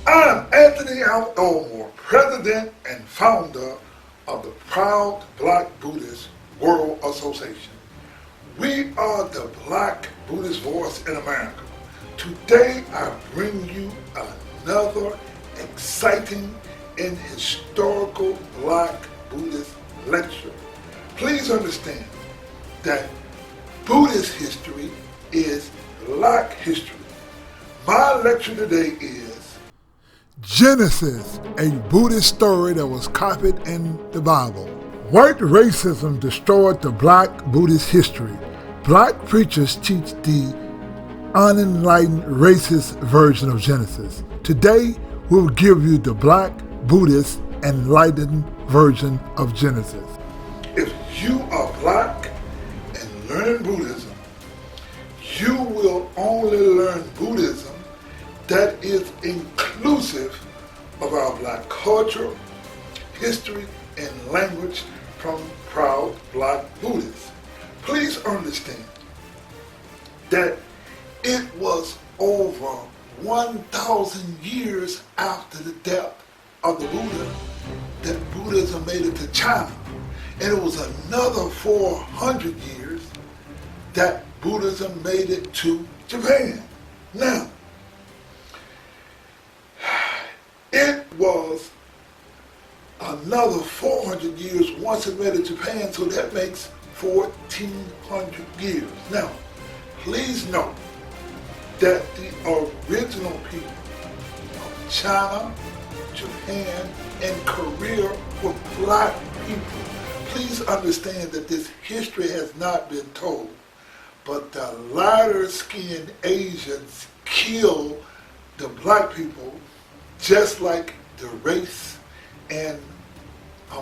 I'm Anthony Elmore, President and Founder of the proud Black Buddhist World Association. We are the Black Buddhist voice in America. Today I bring you another exciting and historical Black Buddhist lecture. Please understand that Buddhist history is Black history. My lecture today is Genesis, a Buddhist story that was copied in the Bible. White racism destroyed the Black Buddhist history. Black preachers teach the unenlightened racist version of Genesis. Today, we'll give you the Black Buddhist enlightened version of Genesis. If you are Black and learn Buddhism, you will only learn Buddhism that is inclusive of our Black culture, history, and language from proud Black Buddhists. Please understand that it was over 1,000 years after the death of the Buddha that Buddhism made it to China. And it was another 400 years that Buddhism made it to Japan. Now, it was another 400 years once it made it to Japan, so that makes 1,400 years. Now, please note that the original people of China, Japan, and Korea were Black people. Please understand that this history has not been told, but the lighter-skinned Asians killed the Black people just like the race in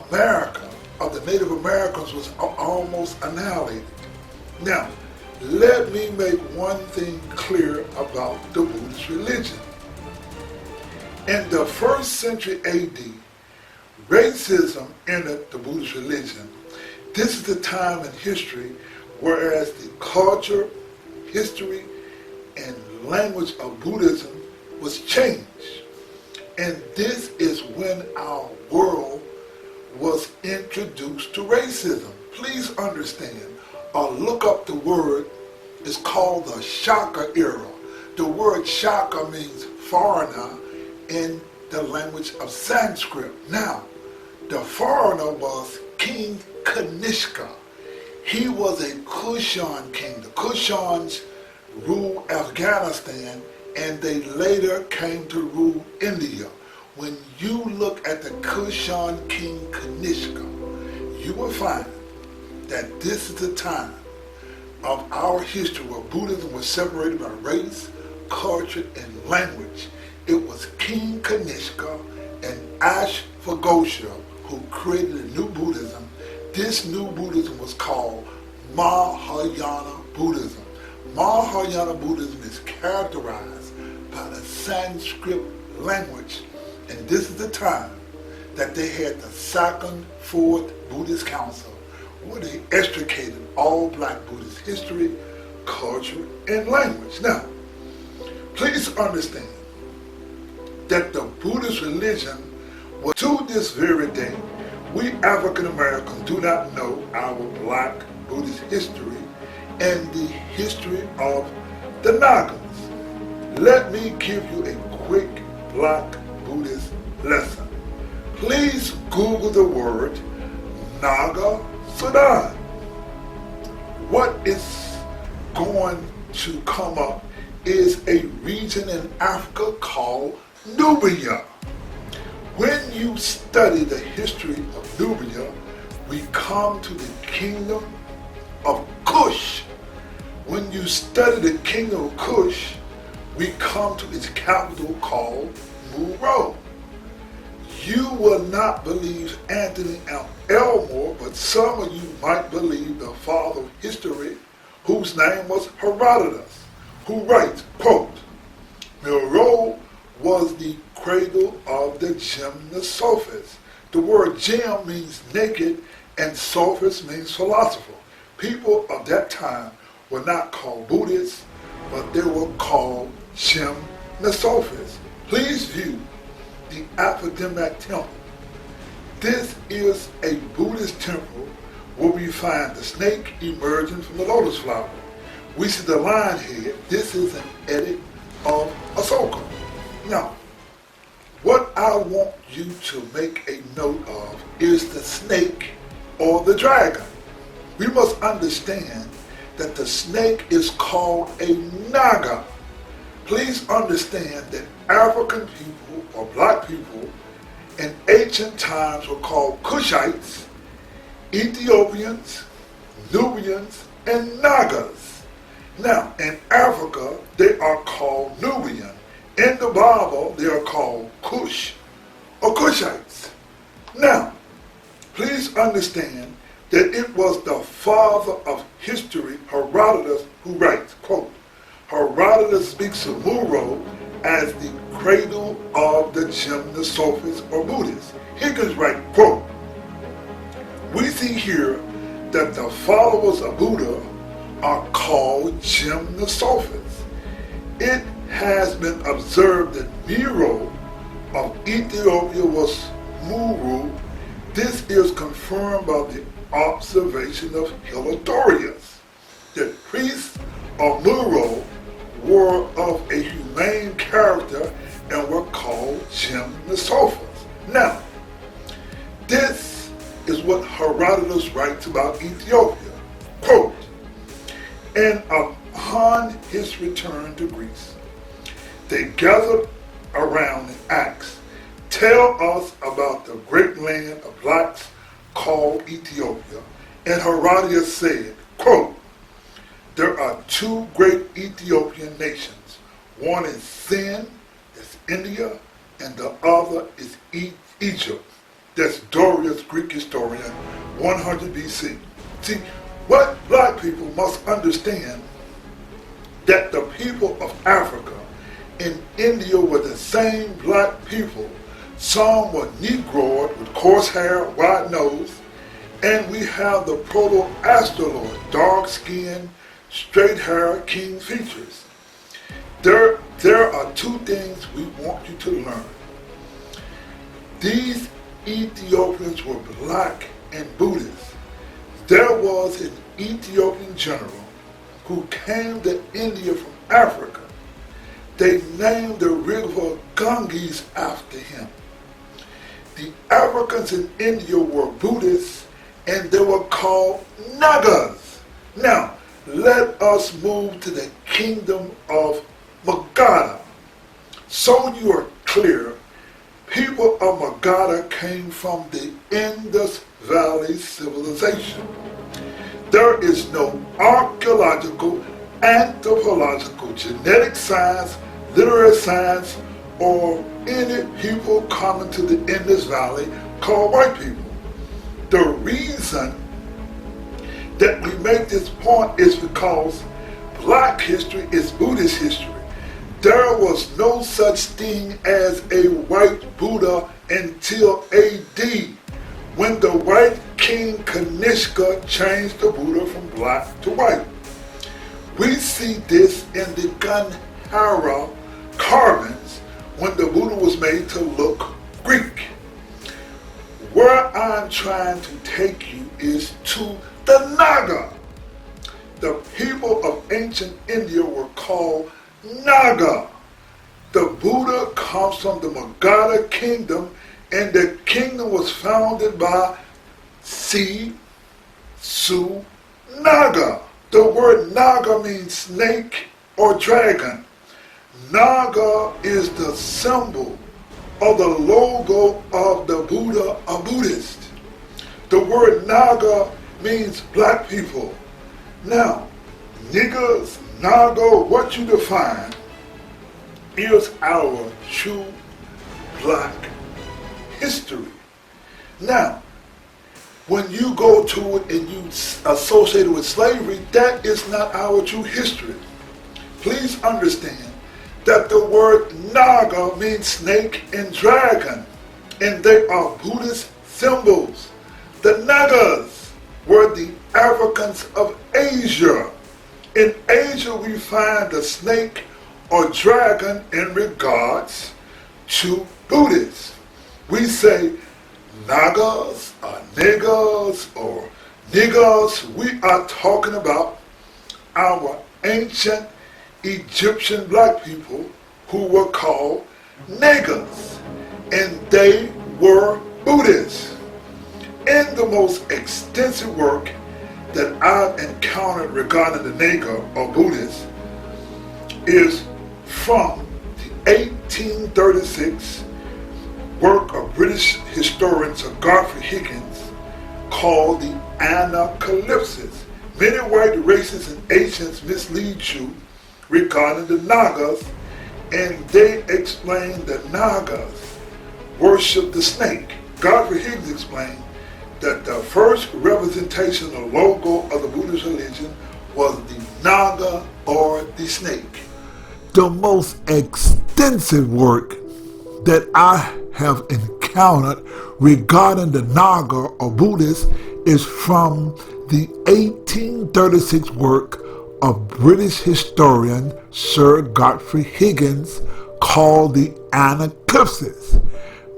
America of the Native Americans was almost annihilated. Now, let me make one thing clear about the Buddhist religion. In the 1st century A.D., racism entered the Buddhist religion. This is the time in history whereas the culture, history, and language of Buddhism was changed. And this is when our world was introduced to racism. Please understand, or look up the word, it's called the Shaka era. The word Shaka means foreigner in the language of Sanskrit. Now, the foreigner was King Kanishka. He was a Kushan king. The Kushans ruled Afghanistan and they later came to rule India. When you look at the Kushan King Kanishka, you will find that this is the time of our history where Buddhism was separated by race, culture, and language. It was King Kanishka and Ashvaghosha who created a new Buddhism. This new Buddhism was called Mahayana Buddhism. Mahayana Buddhism is characterized by the Sanskrit language, and this is the time that they had the Second, Fourth Buddhist Council, where they extricated all Black Buddhist history, culture, and language. Now, please understand that the Buddhist religion was, to this very day, we African Americans do not know our Black Buddhist history and the history of the Nagas. Let me give you a quick Black Buddhist lesson. Please Google the word Naga Sudan. What is going to come up is a region in Africa called Nubia. When you study the history of Nubia, we come to the kingdom of Kush. When you study the kingdom of Kush, we come to its capital called Muro. You will not believe Anthony Elmore, but some of you might believe the father of history, whose name was Herodotus, who writes, quote, Muro was the cradle of the gymnosophists. The word gym means naked and sophist means philosopher. People of that time were not called Buddhists, but they were called gymnosophists. Please view the Apodemic Temple. This is a Buddhist temple where we find the snake emerging from the lotus flower. We see the lion head. This is an edict of Asoka. Now, what I want you to make a note of is the snake or the dragon. We must understand that the snake is called a Naga. Please understand that African people or black people in ancient times were called Kushites, Ethiopians, Nubians, and Nagas. Now, in Africa, they are called Nubian. In the Bible, they are called Kush or Kushites. Now, please understand that it was the father of history, Herodotus, who writes, quote, Herodotus speaks of Muro as the cradle of the Gymnosophists or Buddhists. Higgins writes, quote, we see here that the followers of Buddha are called Gymnosophists. It has been observed that Miro of Ethiopia was Muru. This is confirmed by the observation of Heliodorus. The priests of Muro were of a humane character and were called Gymnosophists. Now, this is what Herodotus writes about Ethiopia. Quote, and upon his return to Greece, they gathered around and asked, tell us about the great land of blacks called Ethiopia. And Herodotus said, quote, there are two great Ethiopian nations. One is Sin, that's India, and the other is Egypt. That's Dorius, Greek historian, 100 BC. See, what black people must understand that the people of Africa in India were the same black people. Some were Negroid with coarse hair, wide nose, and we have the proto-astroloid, dark skin, straight hair, keen features. There are two things we want you to learn. These Ethiopians were black and Buddhist. There was an Ethiopian general who came to India from Africa. They named the river Ganges after him. The Africans in India were Buddhists and they were called Nagas. Now, let us move to the kingdom of Magadha. So you are clear, people of Magadha came from the Indus Valley civilization. There is no archaeological, anthropological, genetic science, literary science, or any people coming to the Indus Valley called white people. The reason that we make this point is because black history is Buddhist history. There was no such thing as a white Buddha until A.D. when the white King Kanishka changed the Buddha from black to white. We see this in the Gandhara carvings when the Buddha was made to look Greek. Where I'm trying to take you is to the Naga. The people of ancient India were called Naga. The Buddha comes from the Magadha kingdom, and the kingdom was founded by Su Naga. The word Naga means snake or dragon. Naga is the symbol or the logo of the Buddha, a Buddhist. The word Naga means black people. Now, niggas, Naga, what you define is our true black history. Now, when you go to it and you associate it with slavery, that is not our true history. Please understand that the word Naga means snake and dragon, and they are Buddhist symbols. The Nagas were the Africans of Asia. In Asia we find the snake or dragon in regards to Buddhists. We say Nagas or Nagas or Nagas. We are talking about our ancient Egyptian black people who were called Nagas, and they were Buddhists. In the most extensive work that I've encountered regarding the Naga or Buddhists is from the 1836 work of British historian Sir Godfrey Higgins called the Anacalypsis. Many white races and Asians mislead you regarding the Nagas, and they explain that Nagas worship the snake. Godfrey Higgins explained that the first representation or logo of the Buddhist religion was the Naga or the snake. The most extensive work that I have encountered regarding the Naga or Buddhist is from the 1836 work of British historian Sir Godfrey Higgins called the Anacalypsis.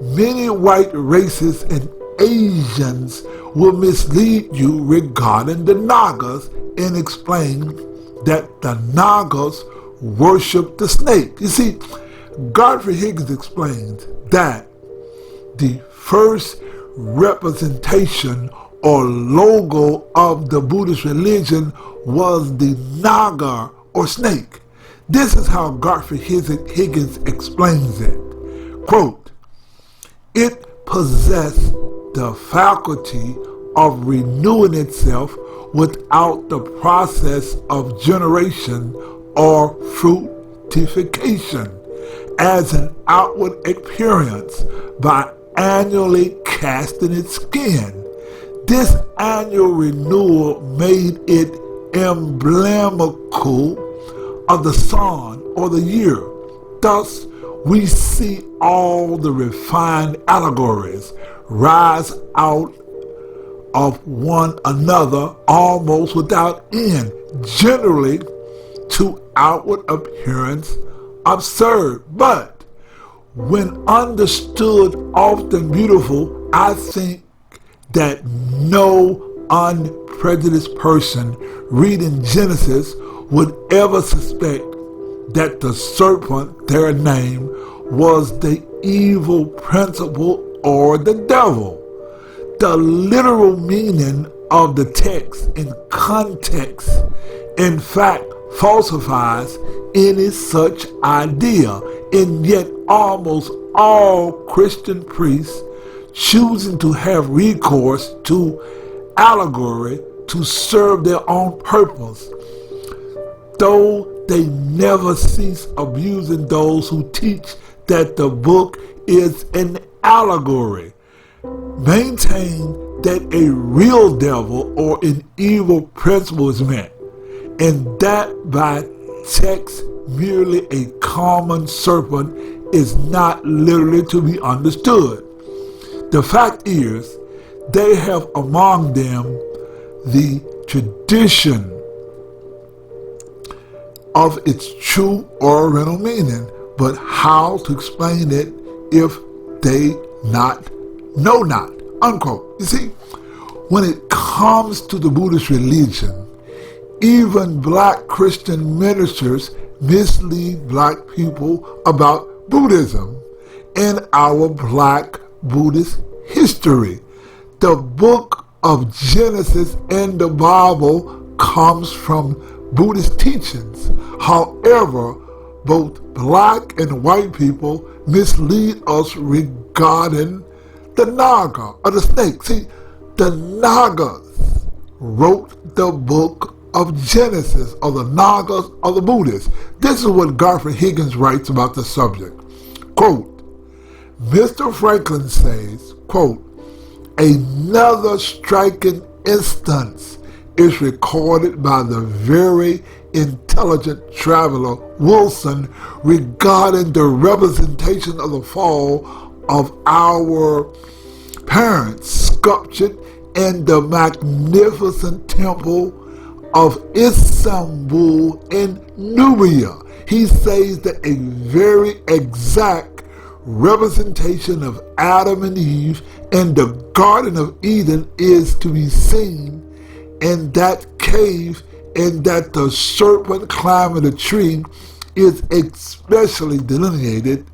Many white races and Asians will mislead you regarding the Nagas and explain that the Nagas worship the snake. You see, Godfrey Higgins explains that the first representation or logo of the Buddhist religion was the Naga or snake. This is how Godfrey Higgins explains it. Quote, "It possessed the faculty of renewing itself without the process of generation or fructification as an outward appearance by annually casting its skin. This annual renewal made it emblematical of the sun or the year. Thus, we see all the refined allegories rise out of one another almost without end, generally to outward appearance absurd, but when understood often beautiful. I think that no unprejudiced person reading Genesis would ever suspect that the serpent, their name, was the evil principle or the devil. The literal meaning of the text in context, in fact, falsifies any such idea, and yet almost all Christian priests choosing to have recourse to allegory to serve their own purpose, though they never cease abusing those who teach that the book is an allegory, maintain that a real devil or an evil principle is meant, and that by text merely a common serpent is not literally to be understood. The fact is, they have among them the tradition of its true oriental meaning, but how to explain it if they know not, unquote. You see, when it comes to the Buddhist religion, even black Christian ministers mislead black people about Buddhism and our Black Buddhist history. The book of Genesis and the Bible comes from Buddhist teachings. However, both black and white people mislead us regarding the Naga or the snake. See, the Nagas wrote the book of Genesis, or the Nagas or the Buddhists. This is what Godfrey Higgins writes about the subject. Quote, Mr. Franklin says, quote, another striking instance is recorded by the very intelligent traveler Wilson regarding the representation of the fall of our parents sculptured in the magnificent temple of Istanbul in Nubia. He says that a very exact representation of Adam and Eve in the Garden of Eden is to be seen in that cave, in that the serpent climbing the tree is especially delineated,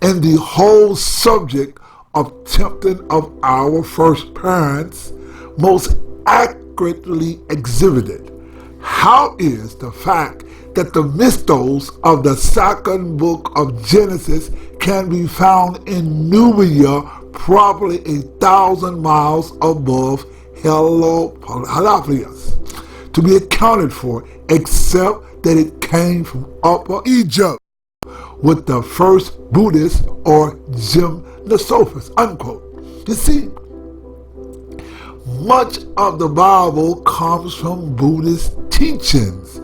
and the whole subject of tempting of our first parents most accurately exhibited. How is the fact that the mythos of the second book of Genesis can be found in Nubia, probably 1,000 miles above Heliopolis, to be accounted for, except that it came from Upper Egypt with the first Buddhists or gymnosophists, unquote. You see, much of the Bible comes from Buddhist teachings.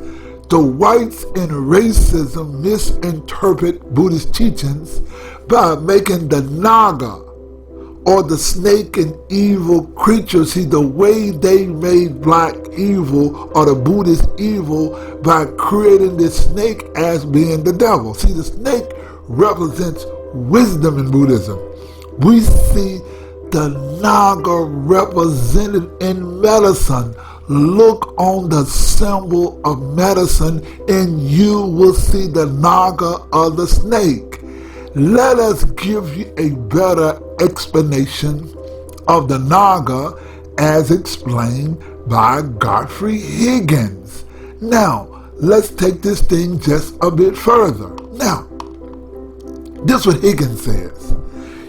The whites in racism misinterpret Buddhist teachings by making the Naga or the snake and evil creature. See, the way they made black evil or the Buddhist evil by creating this snake as being the devil. See, the snake represents wisdom in Buddhism. We see the Naga represented in medicine. Look on the symbol of medicine and you will see the Naga of the snake. Let us give you a better explanation of the Naga as explained by Godfrey Higgins. Now, let's take this thing just a bit further. Now, this is what Higgins says.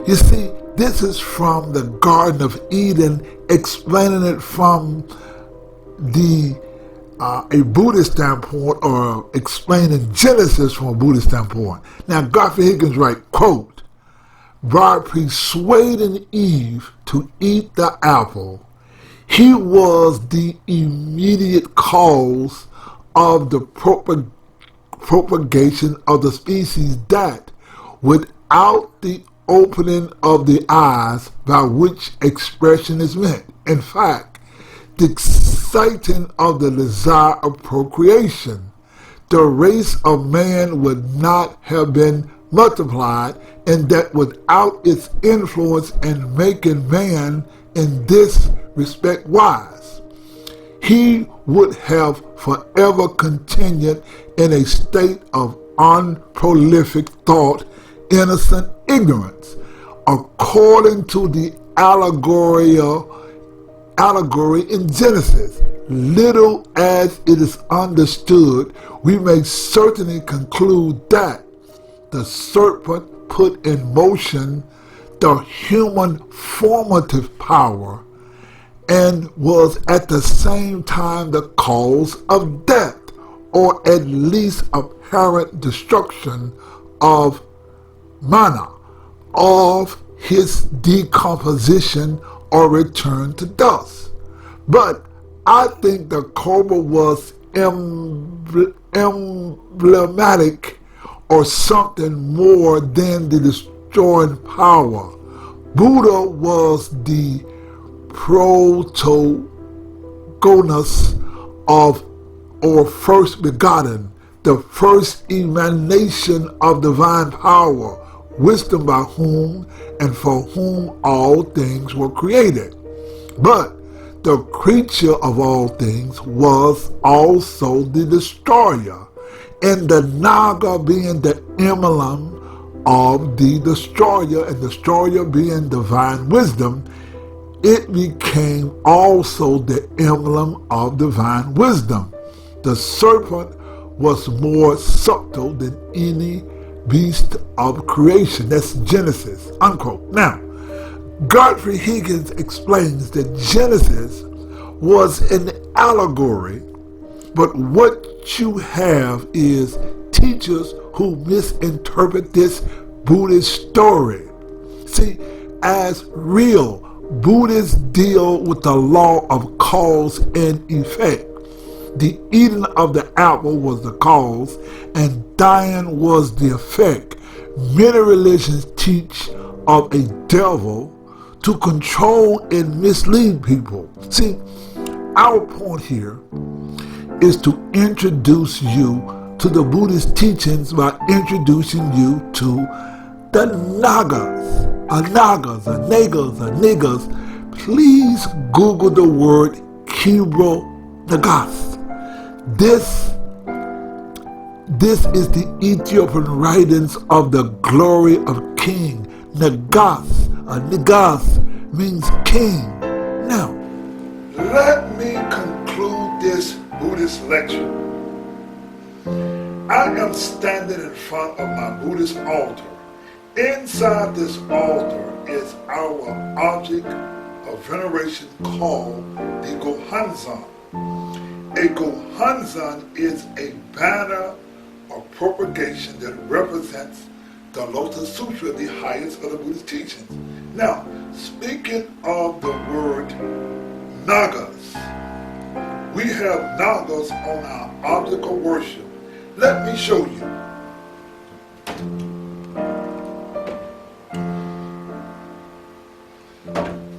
You see, this is from the Garden of Eden, explaining it from a Buddhist standpoint, or explaining Genesis from a Buddhist standpoint. Now, Godfrey Higgins writes, quote, by persuading Eve to eat the apple, he was the immediate cause of the propagation of the species that, without the opening of the eyes by which expression is meant, in fact, the exciting of the desire of procreation, the race of man would not have been multiplied, and that without its influence in making man in this respect wise, he would have forever continued in a state of unprolific thought, innocent ignorance, according to the allegory in Genesis. Little as it is understood, we may certainly conclude that the serpent put in motion the human formative power and was at the same time the cause of death, or at least apparent destruction of mana, of his decomposition or return to dust. But I think the cobra was emblematic or something more than the destroying power. Buddha was the protagonist of, or first begotten, the first emanation of divine power, wisdom by whom and for whom all things were created. But the creature of all things was also the destroyer, and the Naga being the emblem of the destroyer, and destroyer being divine wisdom, it became also the emblem of divine wisdom. The serpent was more subtle than any beast of creation. That's Genesis, unquote. Now, Godfrey Higgins explains that Genesis was an allegory, but what you have is teachers who misinterpret this Buddhist story. See, as real, Buddhists deal with the law of cause and effect. The eating of the apple was the cause, and dying was the effect. Many religions teach of a devil to control and mislead people. See, our point here is to introduce you to the Buddhist teachings by introducing you to the Nagas, Nagas, Nagas, Nagas, please Google the word Kiro Nagas. This is the Ethiopian writings of the glory of King. Nagas, Nagas means king. Now, let me conclude this Buddhist lecture. I am standing in front of my Buddhist altar. Inside this altar is our object of veneration called the Gohanzan. A Gohanzan is a banner or propagation that represents the Lotus Sutra, the highest of the Buddhist teachings. Now, speaking of the word Nagas, we have Nagas on our object of worship. Let me show you.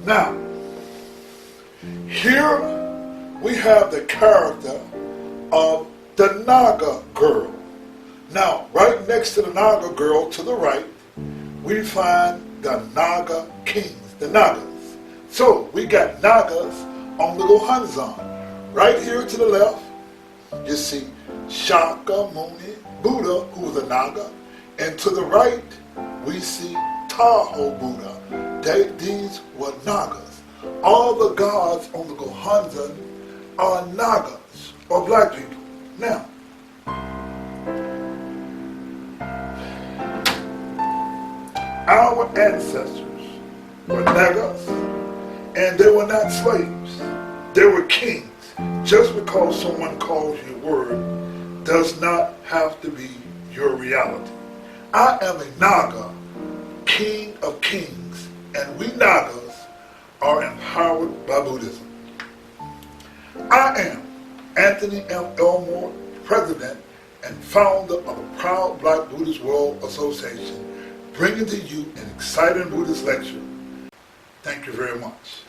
Now, here we have the character of the Naga girl. Now, right next to the Naga girl to the right, we find the Naga kings, the Nagas. So, we got Nagas on the Gohanzan. Right here to the left, you see Shakyamuni Buddha, who is a Naga, and to the right we see Tahoe Buddha. These were Nagas. All the gods on the Gohanzan are Nagas, or black people. Now, our ancestors were Nagas, and they were not slaves. They were kings. Just because someone calls you a word does not have to be your reality. I am a Naga, king of kings, and we Nagas are empowered by Buddhism. I am Anthony M. Elmore, President and Founder of the proud Black Buddhist World Association, bringing to you an exciting Buddhist lecture. Thank you very much.